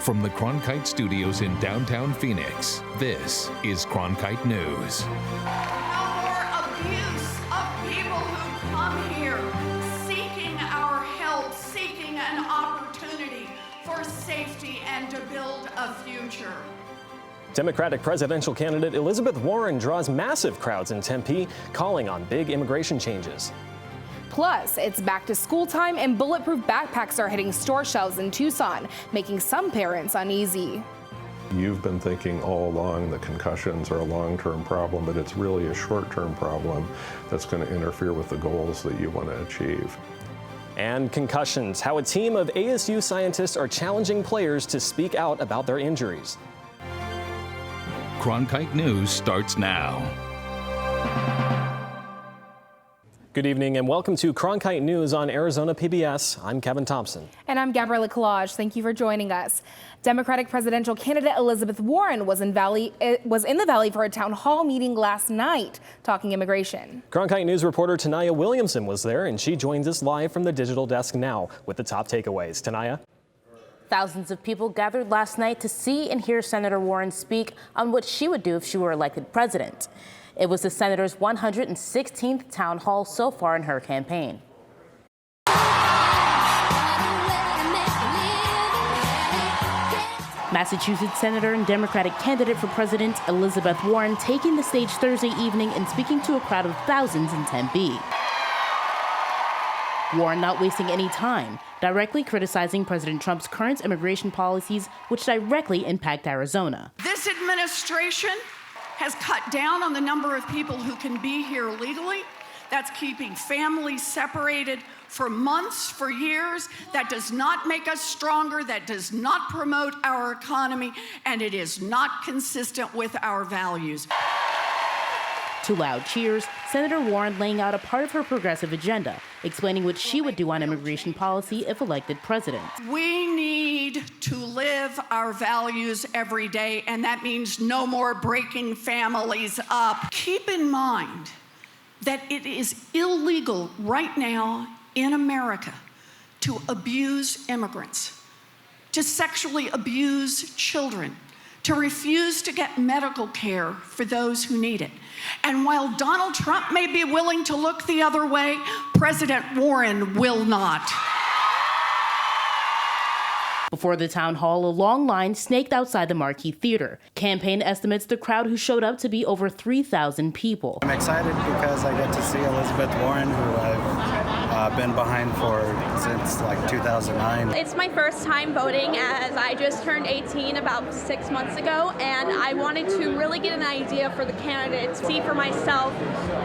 From the Cronkite studios in downtown Phoenix, this is Cronkite News. No more abuse of people who come here seeking our help, seeking an opportunity for safety and to build a future. Democratic presidential candidate Elizabeth Warren draws massive crowds in Tempe, calling on big immigration changes. Plus, it's back to school time and Bulletproof Backpacks are hitting store shelves in Tucson, making some parents uneasy. You've been thinking all along that concussions are a long-term problem, but it's really a short-term problem that's going to interfere with the goals that you want to achieve. And concussions, how a team of ASU scientists are challenging players to speak out about their injuries. Cronkite News starts now. Good evening and welcome to Cronkite News on Arizona PBS. I'm Kevin Thompson. And I'm Gabriella Collage. Thank you for joining us. Democratic presidential candidate Elizabeth Warren was in the Valley for a town hall meeting last night, talking immigration. Cronkite News reporter Tanaya Williamson was there, and she joins us live from the digital desk now with the top takeaways. Tanaya? Thousands of people gathered last night to see and hear Senator Warren speak on what she would do if she were elected president. It was the senator's 116th town hall so far in her campaign. Massachusetts Senator and Democratic candidate for president Elizabeth Warren taking the stage Thursday evening and speaking to a crowd of thousands in Tempe. Warren not wasting any time, directly criticizing President Trump's current immigration policies, which directly impact Arizona. This administration has cut down on the number of people who can be here legally. That's keeping families separated for months, for years. That does not make us stronger. That does not promote our economy, and it is not consistent with our values. To loud cheers, Senator Warren laying out a part of her progressive agenda, explaining what she would do on immigration policy if elected president. We need to live our values every day, and that means no more breaking families up. Keep in mind that it is illegal right now in America to abuse immigrants, to sexually abuse children, to refuse to get medical care for those who need it. And while Donald Trump may be willing to look the other way, President Warren will not. Before the town hall, a long line snaked outside the Marquee Theater. Campaign estimates the crowd who showed up to be over 3,000 people. I'm excited because I get to see Elizabeth Warren, who I've been behind since like 2009. It's my first time voting, as I just turned 18 about 6 months ago, and I wanted to really get an idea for the candidates, see for myself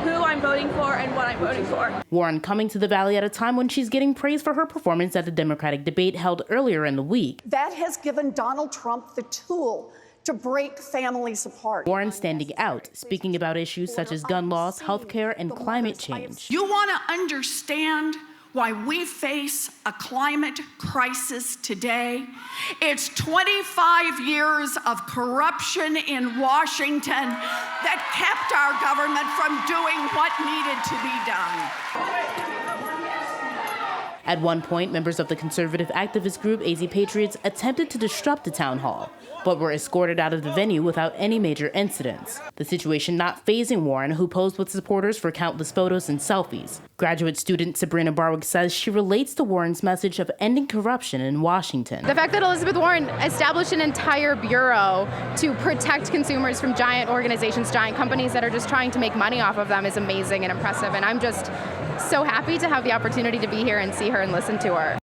who I'm voting for and what I'm voting for. Warren coming to the Valley at a time when she's getting praise for her performance at the Democratic debate held earlier in the week. That has given Donald Trump the tool to break families apart. Warren standing out, speaking about issues such as gun laws, healthcare, and climate change. You want to understand why we face a climate crisis today? It's 25 years of corruption in Washington that kept our government from doing what needed to be done. At one point, members of the conservative activist group AZ Patriots attempted to disrupt the town hall, but were escorted out of the venue without any major incidents. The situation not fazing Warren, who posed with supporters for countless photos and selfies. Graduate student Sabrina Barwick says she relates to Warren's message of ending corruption in Washington. The fact that Elizabeth Warren established an entire bureau to protect consumers from giant organizations, giant companies that are just trying to make money off of them is amazing and impressive, and I'm just so happy to have the opportunity to be here and see her and listen to her.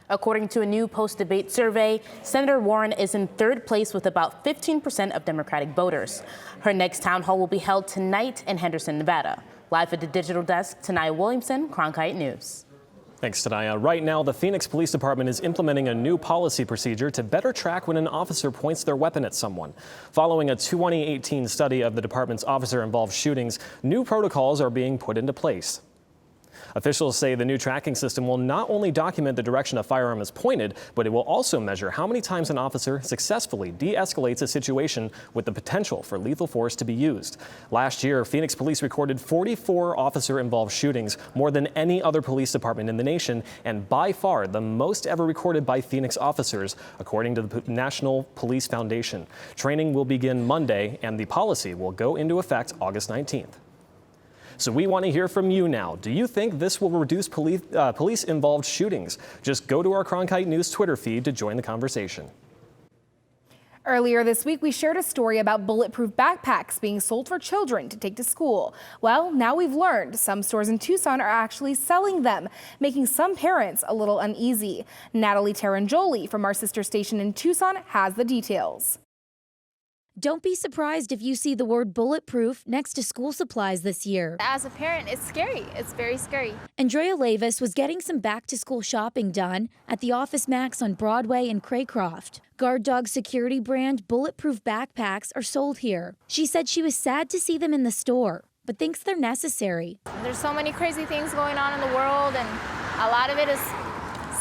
According to a new post-debate survey, Senator Warren is in third place with about 15% of Democratic voters. Her next town hall will be held tonight in Henderson, Nevada. Live at the digital desk, Tanaya Williamson, Cronkite News. Thanks, Tanaya. Right now, the Phoenix Police Department is implementing a new policy procedure to better track when an officer points their weapon at someone. Following a 2018 study of the department's officer-involved shootings, new protocols are being put into place. Officials say the new tracking system will not only document the direction a firearm is pointed, but it will also measure how many times an officer successfully de-escalates a situation with the potential for lethal force to be used. Last year, Phoenix police recorded 44 officer-involved shootings, more than any other police department in the nation, and by far the most ever recorded by Phoenix officers, according to the National Police Foundation. Training will begin Monday, and the policy will go into effect August 19th. So we want to hear from you now. Do you think this will reduce police-involved shootings? Just go to our Cronkite News Twitter feed to join the conversation. Earlier this week, we shared a story about bulletproof backpacks being sold for children to take to school. Well, now we've learned some stores in Tucson are actually selling them, making some parents a little uneasy. Natalie Tarangoli from our sister station in Tucson has the details. Don't be surprised if you see the word bulletproof next to school supplies this year. As a parent, it's scary. It's very scary. Andrea Levis was getting some back-to-school shopping done at the Office Max on Broadway in Craycroft. Guard Dog security brand Bulletproof Backpacks are sold here. She said she was sad to see them in the store, but thinks they're necessary. There's so many crazy things going on in the world, and a lot of it is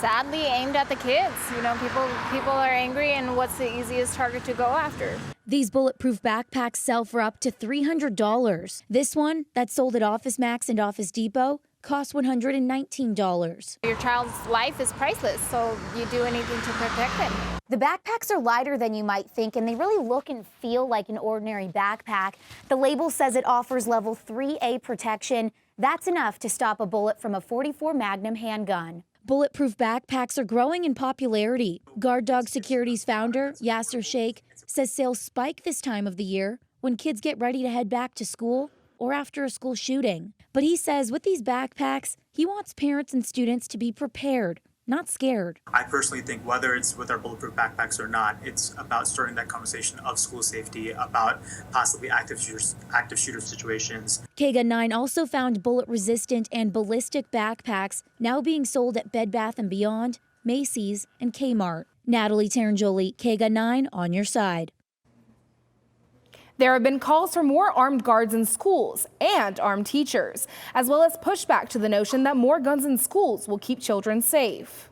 sadly aimed at the kids. You know, people are angry, and what's the easiest target to go after? These bulletproof backpacks sell for up to $300. This one, that's sold at Office Max and Office Depot, costs $119. Your child's life is priceless, so you do anything to protect them. The backpacks are lighter than you might think, and they really look and feel like an ordinary backpack. The label says it offers level 3A protection. That's enough to stop a bullet from a .44 Magnum handgun. Bulletproof backpacks are growing in popularity. Guard Dog Security's founder, Yasser Sheikh, says sales spike this time of the year when kids get ready to head back to school or after a school shooting. But he says with these backpacks, he wants parents and students to be prepared, not scared. I personally think whether it's with our bulletproof backpacks or not, it's about starting that conversation of school safety, about possibly active shooter situations. K-Gun 9 also found bullet-resistant and ballistic backpacks now being sold at Bed Bath & Beyond, Macy's, and Kmart. Natalie Tarangoli, K-Gun 9 on your side. There have been calls for more armed guards in schools and armed teachers, as well as pushback to the notion that more guns in schools will keep children safe.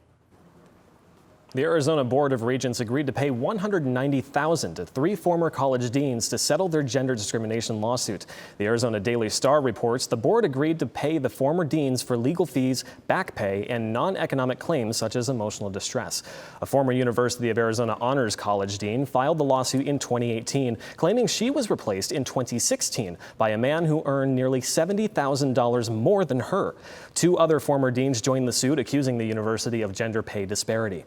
The Arizona Board of Regents agreed to pay $190,000 to 3 former college deans to settle their gender discrimination lawsuit. The Arizona Daily Star reports the board agreed to pay the former deans for legal fees, back pay, and non-economic claims such as emotional distress. A former University of Arizona Honors College dean filed the lawsuit in 2018, claiming she was replaced in 2016 by a man who earned nearly $70,000 more than her. 2 other former deans joined the suit, accusing the university of gender pay disparity.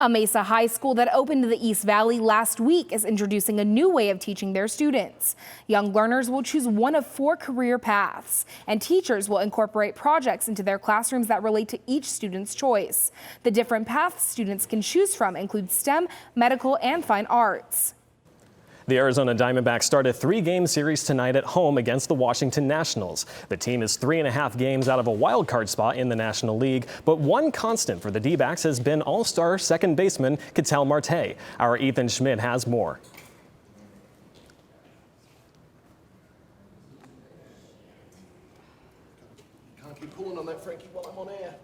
A Mesa high school that opened in the East Valley last week is introducing a new way of teaching their students. Young learners will choose one of 4 career paths, and teachers will incorporate projects into their classrooms that relate to each student's choice. The different paths students can choose from include STEM, medical, and fine arts. The Arizona Diamondbacks start a 3-game series tonight at home against the Washington Nationals. The team is 3.5 games out of a wild card spot in the National League, but one constant for the D-backs has been all-star second baseman Ketel Marte. Our Ethan Schmidt has more. Can't keep pulling on that, Frankie, while I'm on air.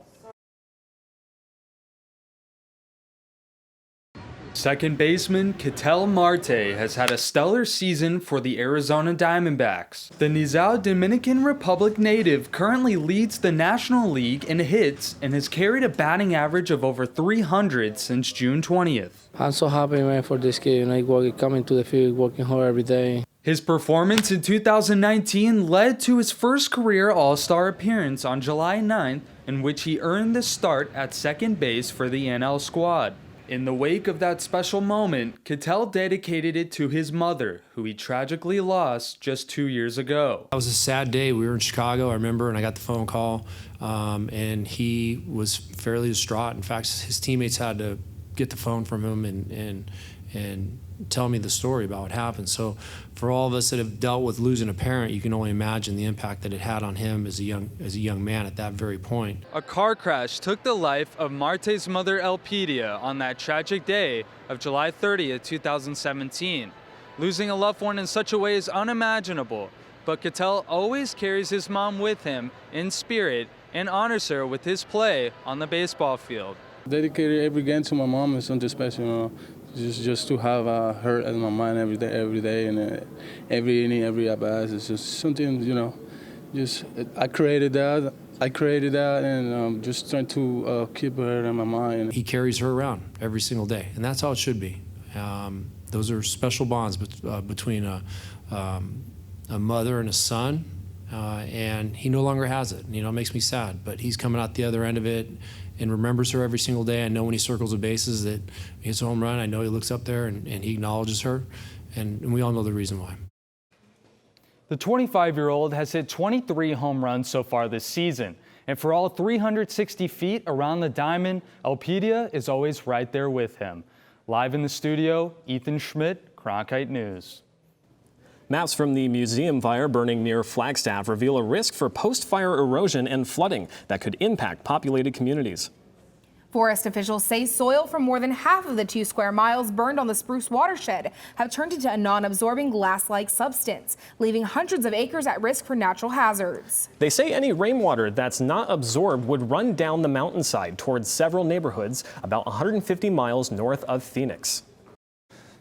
Second baseman Ketel Marte has had a stellar season for the Arizona Diamondbacks. The Nizao Dominican Republic native currently leads the National League in hits and has carried a batting average of over 300 since June 20th. I'm so happy, man, for this kid. Coming to the field, working hard every day. His performance in 2019 led to his first career All-Star appearance on July 9th, in which he earned the start at second base for the NL squad. In the wake of that special moment, Ketel dedicated it to his mother, who he tragically lost just 2 years ago. It was a sad day. We were in Chicago, I remember, and I got the phone call, and he was fairly distraught. In fact, his teammates had to get the phone from him and tell me the story about what happened. So for all of us that have dealt with losing a parent, you can only imagine the impact that it had on him as a young man at that very point. A car crash took the life of Marte's mother, Elpidia, on that tragic day of July 30th, 2017. Losing a loved one in such a way is unimaginable, but Cattell always carries his mom with him in spirit and honors her with his play on the baseball field. Dedicated every game to my mom is something special, you know. Just to have her in my mind every day, and every inning, every at bat. It's just something, you know. I created that, and just trying to keep her in my mind. He carries her around every single day, and that's how it should be. Those are special bonds between a mother and a son, and he no longer has it. You know, it makes me sad, but he's coming out the other end of it and remembers her every single day. I know when he circles the bases that he hits a home run. I know he looks up there and he acknowledges her, and we all know the reason why. The 25-year-old has hit 23 home runs so far this season. And for all 360 feet around the diamond, Elpidia is always right there with him. Live in the studio, Ethan Schmidt, Cronkite News. Maps from the museum fire burning near Flagstaff reveal a risk for post-fire erosion and flooding that could impact populated communities. Forest officials say soil from more than half of the 2 square miles burned on the spruce watershed have turned into a non-absorbing glass-like substance, leaving hundreds of acres at risk for natural hazards. They say any rainwater that's not absorbed would run down the mountainside towards several neighborhoods about 150 miles north of Phoenix.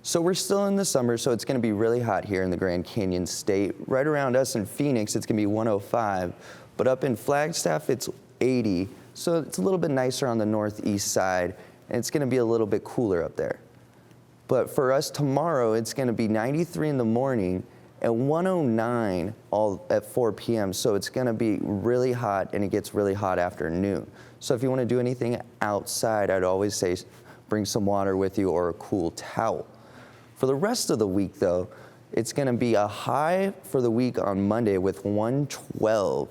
So we're still in the summer, so it's going to be really hot here in the Grand Canyon State. Right around us in Phoenix, it's going to be 105, but up in Flagstaff, it's 80. So it's a little bit nicer on the northeast side, and it's going to be a little bit cooler up there. But for us tomorrow, it's going to be 93 in the morning and 109 all at 4 p.m. So it's going to be really hot, and it gets really hot after noon. So if you want to do anything outside, I'd always say bring some water with you or a cool towel. For the rest of the week, though, it's going to be a high for the week on Monday with 112.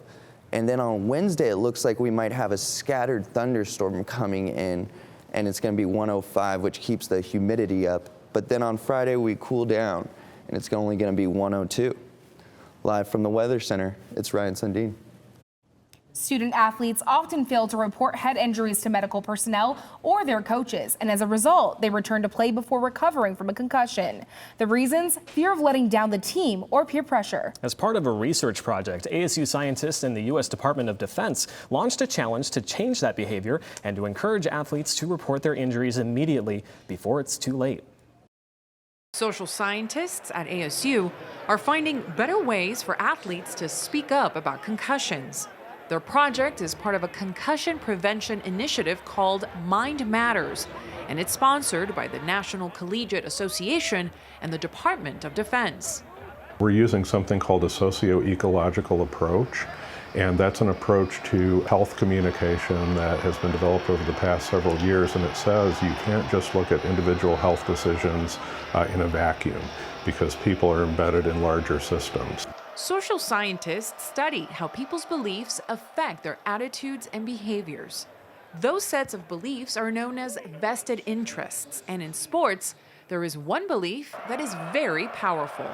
And then on Wednesday, it looks like we might have a scattered thunderstorm coming in, and it's going to be 105, which keeps the humidity up. But then on Friday, we cool down, and it's only going to be 102. Live from the Weather Center, it's Ryan Sundin. Student athletes often fail to report head injuries to medical personnel or their coaches, and as a result, they return to play before recovering from a concussion. The reasons? Fear of letting down the team or peer pressure. As part of a research project, ASU scientists and the U.S. Department of Defense launched a challenge to change that behavior and to encourage athletes to report their injuries immediately before it's too late. Social scientists at ASU are finding better ways for athletes to speak up about concussions. Their project is part of a concussion prevention initiative called Mind Matters, and it's sponsored by the National Collegiate Association and the Department of Defense. We're using something called a socio-ecological approach, and that's an approach to health communication that has been developed over the past several years, and it says you can't just look at individual health decisions in a vacuum, because people are embedded in larger systems. Social scientists study how people's beliefs affect their attitudes and behaviors. Those sets of beliefs are known as vested interests, and in sports, there is one belief that is very powerful.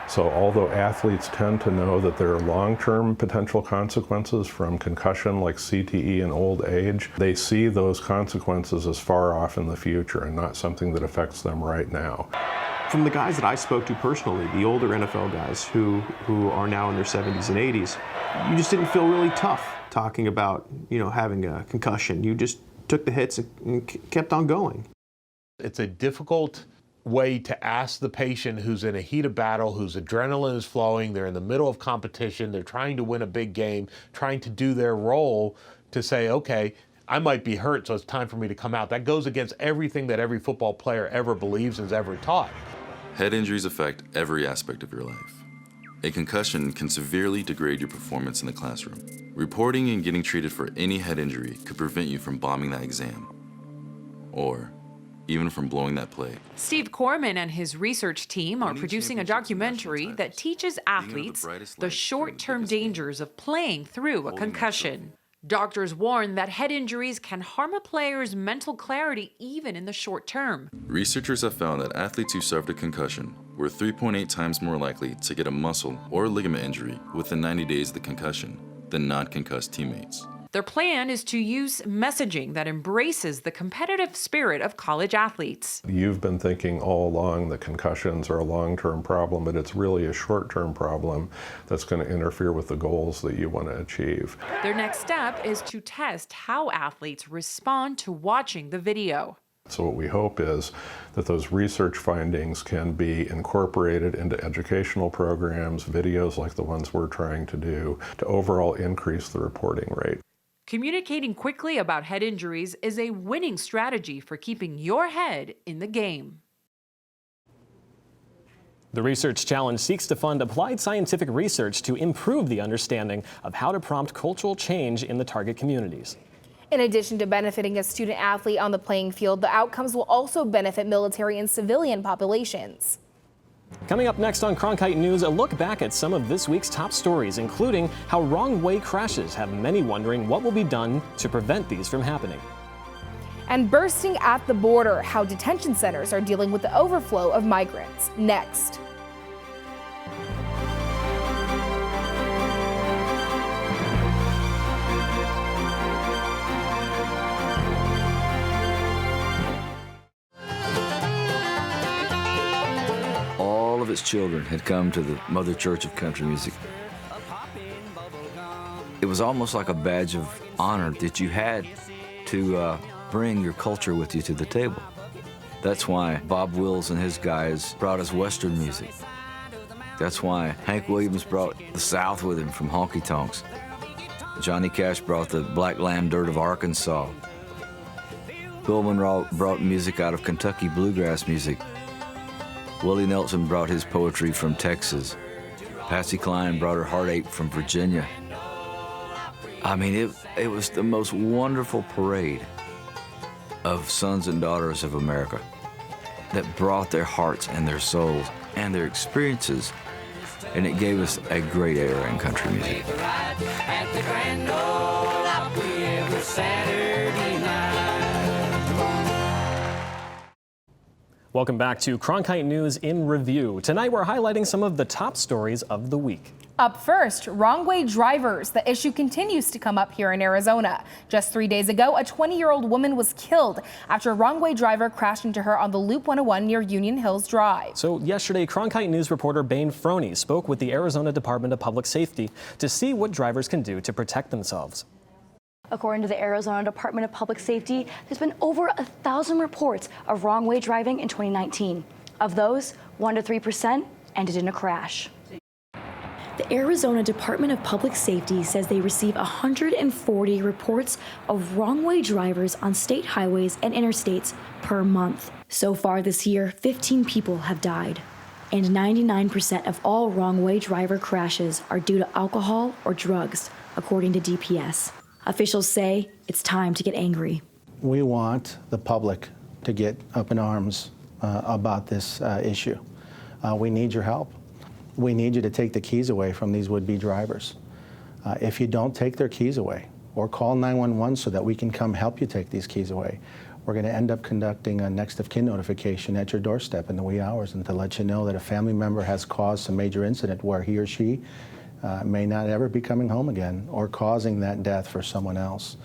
So although athletes tend to know that there are long-term potential consequences from concussion like CTE and old age, they see those consequences as far off in the future and not something that affects them right now. From the guys that I spoke to personally, the older NFL guys who are now in their 70s and 80s, you just didn't feel really tough talking about, having a concussion. You just took the hits and kept on going. It's a difficult way to ask the patient who's in a heat of battle, whose adrenaline is flowing, they're in the middle of competition, they're trying to win a big game, trying to do their role, to say, okay, I might be hurt, so it's time for me to come out. That goes against everything that every football player ever believes and is ever taught. Head injuries affect every aspect of your life. A concussion can severely degrade your performance in the classroom. Reporting and getting treated for any head injury could prevent you from bombing that exam, or even from blowing that play. Steve Corman and his research team are producing a documentary that teaches athletes the short-term dangers of playing through a concussion. Doctors warn that head injuries can harm a player's mental clarity even in the short term. Researchers have found that athletes who suffered a concussion were 3.8 times more likely to get a muscle or ligament injury within 90 days of the concussion than non-concussed teammates. Their plan is to use messaging that embraces the competitive spirit of college athletes. You've been thinking all along that concussions are a long-term problem, but it's really a short-term problem that's going to interfere with the goals that you want to achieve. Their next step is to test how athletes respond to watching the video. So what we hope is that those research findings can be incorporated into educational programs, videos like the ones we're trying to do, to overall increase the reporting rate. Communicating quickly about head injuries is a winning strategy for keeping your head in the game. The Research Challenge seeks to fund applied scientific research to improve the understanding of how to prompt cultural change in the target communities. In addition to benefiting a student athlete on the playing field, the outcomes will also benefit military and civilian populations. Coming up next on Cronkite News, a look back at some of this week's top stories, including how wrong-way crashes have many wondering what will be done to prevent these from happening. And bursting at the border, how detention centers are dealing with the overflow of migrants. Next. All of its children had come to the Mother Church of Country Music. It was almost like a badge of honor that you had to bring your culture with you to the table. That's why Bob Wills and his guys brought us Western music. That's why Hank Williams brought the South with him from Honky Tonks. Johnny Cash brought the Black Land Dirt of Arkansas. Bill Monroe brought music out of Kentucky bluegrass music. Willie Nelson brought his poetry from Texas. Patsy Cline brought her heartache from Virginia. I mean, it was the most wonderful parade of sons and daughters of America that brought their hearts and their souls and their experiences, and it gave us a great era in country music. Welcome back to Cronkite News in Review. Tonight we're highlighting some of the top stories of the week. Up first, wrong-way drivers. The issue continues to come up here in Arizona. Just 3 days ago, a 20-year-old woman was killed after a wrong-way driver crashed into her on the Loop 101 near Union Hills Drive. So yesterday, Cronkite News reporter Bane Froney spoke with the Arizona Department of Public Safety to see what drivers can do to protect themselves. According to the Arizona Department of Public Safety, there's been over 1,000 reports of wrong-way driving in 2019. Of those, 1 to 3% ended in a crash. The Arizona Department of Public Safety says they receive 140 reports of wrong-way drivers on state highways and interstates per month. So far this year, 15 people have died. And 99% of all wrong-way driver crashes are due to alcohol or drugs, according to DPS. Officials say it's time to get angry. We want the public to get up in arms about this issue. We need your help. We need you to take the keys away from these would-be drivers. If you don't take their keys away, or call 911 so that we can come help you take these keys away, we're going to end up conducting a next of kin notification at your doorstep in the wee hours and to let you know that a family member has caused some major incident where he or she may not ever be coming home again or causing that death for someone else.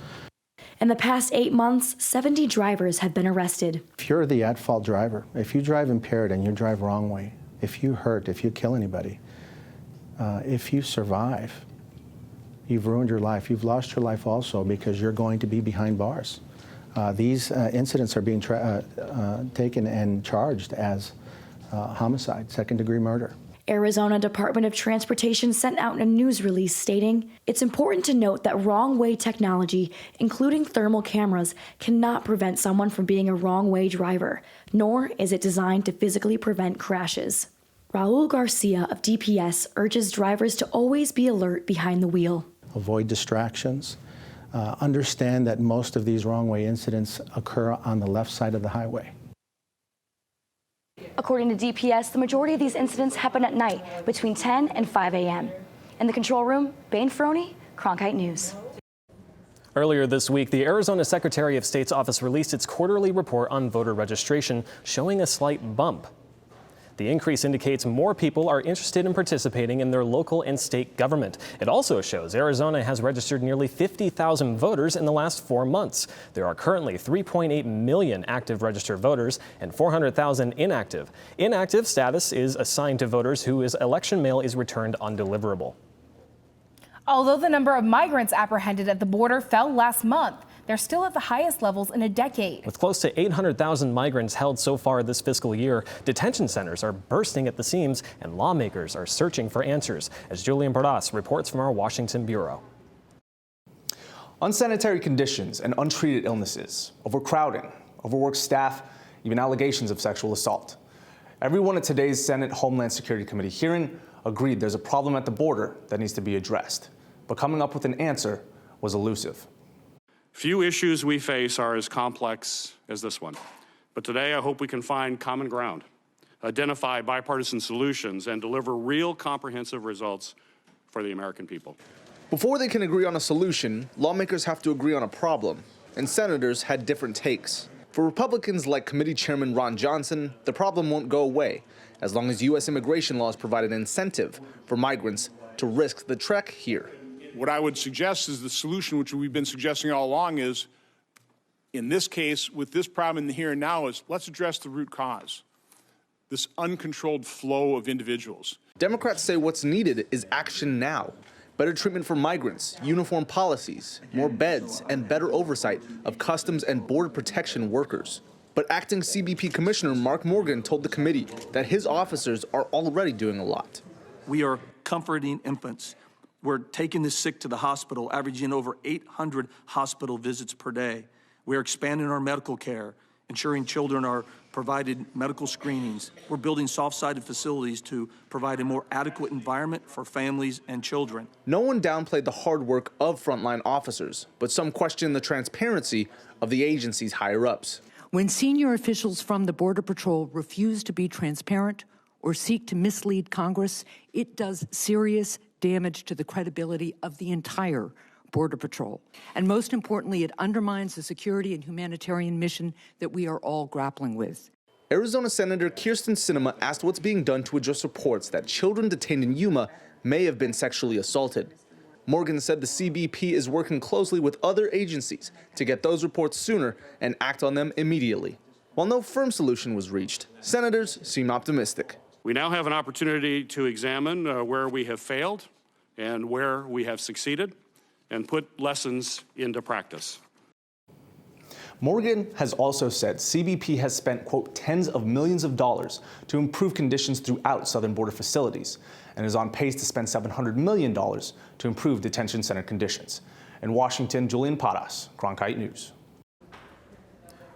In the past 8 months, 70 drivers have been arrested. If you're the at-fault driver, if you drive impaired and you drive wrong way, if you hurt, if you kill anybody, if you survive, you've ruined your life. You've lost your life also because you're going to be behind bars. These incidents are being taken and charged as homicide, second-degree murder. Arizona Department of Transportation sent out a news release stating, "It's important to note that wrong-way technology, including thermal cameras, cannot prevent someone from being a wrong-way driver, nor is it designed to physically prevent crashes." Raul Garcia of DPS urges drivers to always be alert behind the wheel. Avoid distractions. Understand that most of these wrong-way incidents occur on the left side of the highway. According to DPS, the majority of these incidents happen at night between 10 and 5 a.m. In the control room, Bane Froney, Cronkite News. Earlier this week, the Arizona Secretary of State's office released its quarterly report on voter registration, showing a slight bump. The increase indicates more people are interested in participating in their local and state government. It also shows Arizona has registered nearly 50,000 voters in the last 4 months. There are currently 3.8 million active registered voters and 400,000 inactive. Inactive status is assigned to voters whose election mail is returned undeliverable. Although the number of migrants apprehended at the border fell last month, they're still at the highest levels in a decade. With close to 800,000 migrants held so far this fiscal year, detention centers are bursting at the seams and lawmakers are searching for answers, as Julian Bordas reports from our Washington bureau. Unsanitary conditions and untreated illnesses, overcrowding, overworked staff, even allegations of sexual assault. Everyone at today's Senate Homeland Security Committee hearing agreed there's a problem at the border that needs to be addressed. But coming up with an answer was elusive. Few issues we face are as complex as this one. But today, I hope we can find common ground, identify bipartisan solutions, and deliver real comprehensive results for the American people. Before they can agree on a solution, lawmakers have to agree on a problem, and senators had different takes. For Republicans like Committee Chairman Ron Johnson, the problem won't go away as long as U.S. immigration laws provide an incentive for migrants to risk the trek here. What I would suggest is the solution, which we've been suggesting all along, is, in this case, with this problem in the here and now, is let's address the root cause, this uncontrolled flow of individuals. Democrats say what's needed is action now. Better treatment for migrants, uniform policies, more beds, and better oversight of customs and border protection workers. But acting CBP Commissioner Mark Morgan told the committee that his officers are already doing a lot. We are comforting infants. We're taking the sick to the hospital, averaging over 800 hospital visits per day. We're expanding our medical care, ensuring children are provided medical screenings. We're building soft-sided facilities to provide a more adequate environment for families and children. No one downplayed the hard work of frontline officers, but some question the transparency of the agency's higher-ups. When senior officials from the Border Patrol refuse to be transparent or seek to mislead Congress, it does serious damage to the credibility of the entire Border Patrol. And most importantly, it undermines the security and humanitarian mission that we are all grappling with. Arizona Senator Kyrsten Sinema asked what's being done to address reports that children detained in Yuma may have been sexually assaulted. Morgan said the CBP is working closely with other agencies to get those reports sooner and act on them immediately. While no firm solution was reached, senators seem optimistic. We now have an opportunity to examine where we have failed and where we have succeeded and put lessons into practice. Morgan has also said CBP has spent, quote, tens of millions of dollars to improve conditions throughout southern border facilities and is on pace to spend $700 million to improve detention center conditions. In Washington, Julian Paras, Cronkite News.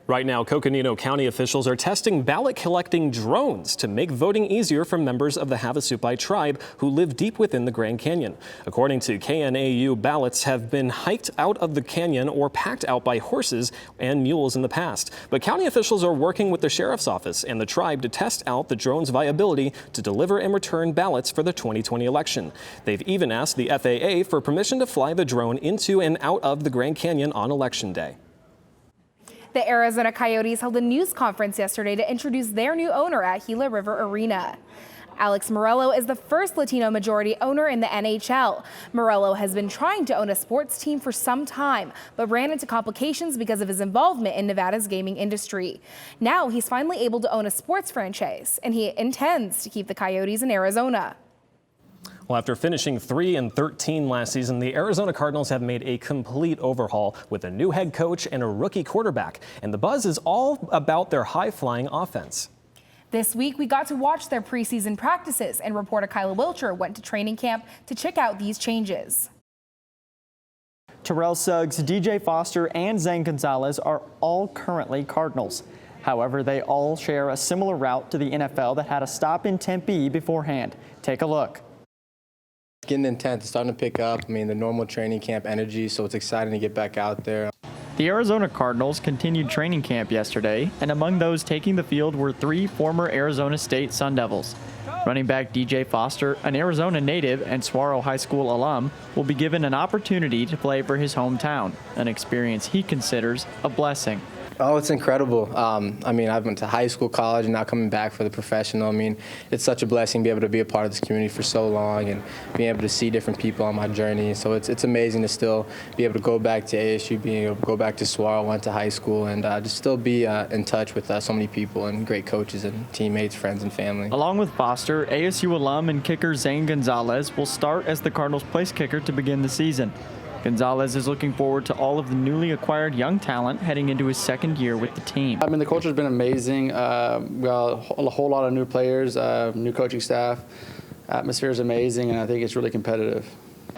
Right now, Coconino County officials are testing ballot collecting drones to make voting easier for members of the Havasupai tribe who live deep within the Grand Canyon. According to KNAU, ballots have been hiked out of the canyon or packed out by horses and mules in the past. But county officials are working with the sheriff's office and the tribe to test out the drone's viability to deliver and return ballots for the 2020 election. They've even asked the FAA for permission to fly the drone into and out of the Grand Canyon on Election Day. The Arizona Coyotes held a news conference yesterday to introduce their new owner at Gila River Arena. Alex Morello is the first Latino majority owner in the NHL. Morello has been trying to own a sports team for some time, but ran into complications because of his involvement in Nevada's gaming industry. Now he's finally able to own a sports franchise, and he intends to keep the Coyotes in Arizona. Well, after finishing 3-13 last season, the Arizona Cardinals have made a complete overhaul with a new head coach and a rookie quarterback. And the buzz is all about their high-flying offense. This week, we got to watch their preseason practices, and reporter Kyla Wilcher went to training camp to check out these changes. Terrell Suggs, DJ Foster, and Zane Gonzalez are all currently Cardinals. However, they all share a similar route to the NFL that had a stop in Tempe beforehand. Take a look. It's getting intense. It's starting to pick up. I mean, the normal training camp energy, so it's exciting to get back out there. The Arizona Cardinals continued training camp yesterday, and among those taking the field were 3 former Arizona State Sun Devils. Running back DJ Foster, an Arizona native and Saguaro High School alum, will be given an opportunity to play for his hometown, an experience he considers a blessing. Oh, it's incredible. I mean, I went to high school, college, and now coming back for the professional. I mean, it's such a blessing to be able to be a part of this community for so long and being able to see different people on my journey. So it's amazing to still be able to go back to ASU, being able to go back to Saguaro, went to high school, and just still be in touch with so many people and great coaches and teammates, friends, and family. Along with Foster, ASU alum and kicker Zane Gonzalez will start as the Cardinals' place kicker to begin the season. Gonzalez is looking forward to all of the newly acquired young talent heading into his second year with the team. I mean, the culture's been amazing. We got a whole lot of new players, new coaching staff. Atmosphere is amazing, and I think it's really competitive.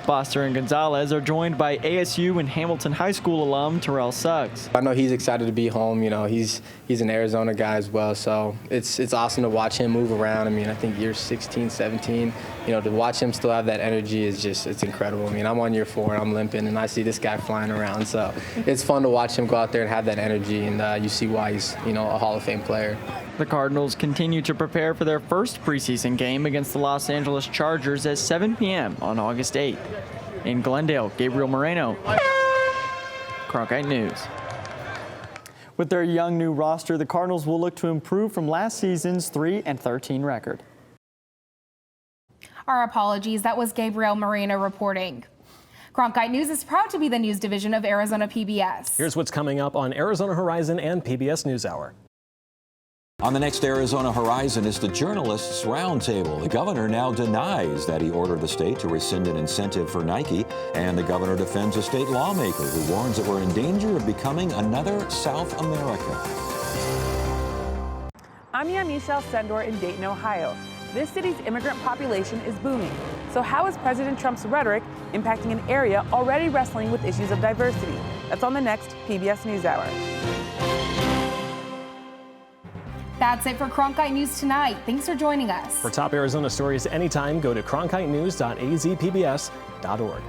Foster and Gonzalez are joined by ASU and Hamilton High School alum Terrell Suggs. I know he's excited to be home. You know, he's an Arizona guy as well, so it's awesome to watch him move around. I mean, I think year 16, 17, you know, to watch him still have that energy is just, it's incredible. I mean, I'm on year 4 and I'm limping, and I see this guy flying around, so it's fun to watch him go out there and have that energy, and you see why he's, you know, a Hall of Fame player. The Cardinals continue to prepare for their first preseason game against the Los Angeles Chargers at 7 p.m. on August 8th. In Glendale, Gabriel Moreno, Cronkite News. With their young new roster, the Cardinals will look to improve from last season's 3-13 record. Our apologies. That was Gabriel Moreno reporting. Cronkite News is proud to be the news division of Arizona PBS. Here's what's coming up on Arizona Horizon and PBS NewsHour. On the next Arizona Horizon is the Journalists Roundtable. The governor now denies that he ordered the state to rescind an incentive for Nike, and the governor defends a state lawmaker who warns that we're in danger of becoming another South America. I'm Yamisha Sendor in Dayton, Ohio. This city's immigrant population is booming. So how is President Trump's rhetoric impacting an area already wrestling with issues of diversity? That's on the next PBS NewsHour. That's it for Cronkite News tonight. Thanks for joining us. For top Arizona stories anytime, go to cronkitenews.azpbs.org.